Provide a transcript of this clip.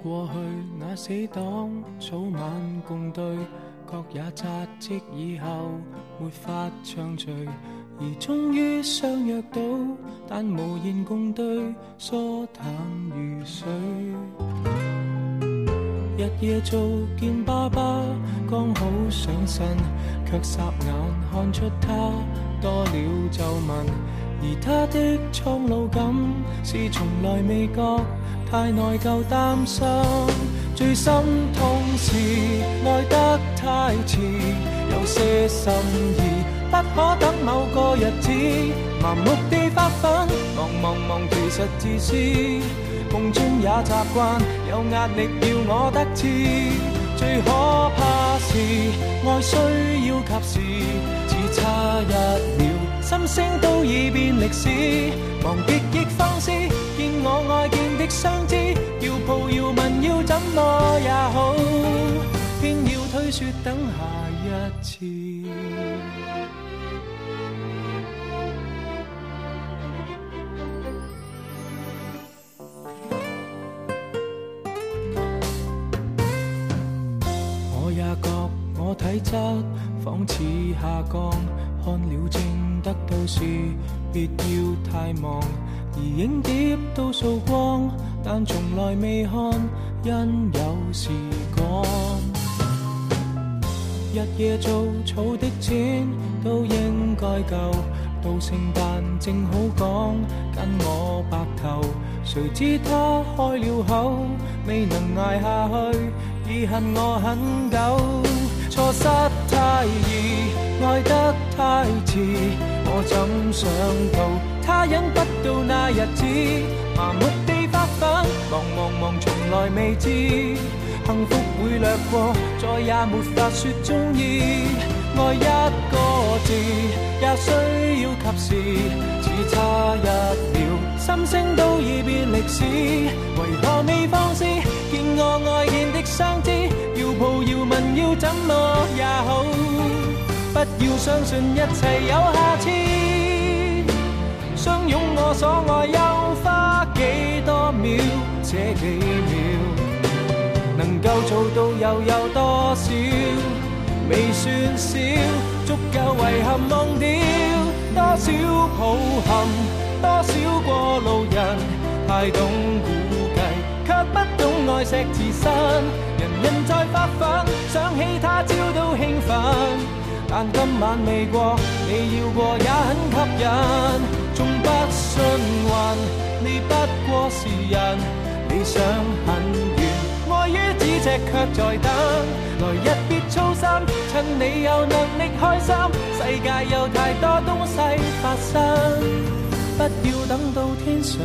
過去那死黨早晚共對，各也扎職以後沒法暢聚，而終於相約到，但無言共對，疏淡如水。日夜做見爸爸，剛好上身，卻霎眼看出他多了皺紋，而他的蒼老感是從來未覺，太內疚擔心。最心痛是愛得太遲，有些心意不可等某個日子，盲目地發奮，忙其實自私，夢中也習慣有壓力要我得志。最可怕是愛需要及時，只差一秒心聲都已變歷史，忙極亦放肆，見我愛見的相知，要抱要吻要怎麼也好，偏要推說等下一次。我也覺我體質仿似下降，看了症得到時別要太忙，而影碟都掃光，但從來未看，因有時趕。日夜做草的錢都應該夠，到聖誕正好講跟我白頭，誰知他開了口，未能捱下去，已恨我很久。錯失太易，愛得太遲，我怎想到他忍不到那日子，麻木地發奮，忙從來未知，幸福會掠過，再也沒法說中意。愛一個字也需要及時，只差一秒心聲都已變歷史，為何未放肆，見我愛見的相知，要抱要吻要怎麼也好，不要相信一切有下次，相擁我所愛又花幾多秒，這幾秒能夠做到又有多少，未算少，足夠遺憾忘掉，多少抱憾，多少過路人，太懂估計，卻不懂愛惜自身。人在發奮，想起他朝都興奮，但今晚未過，你要過也很吸引。縱不信運，你不過是人，理想很遠，愛於咫尺卻在等。來日別操心，趁你有能力開心，世界有太多東西發生，不要等到天上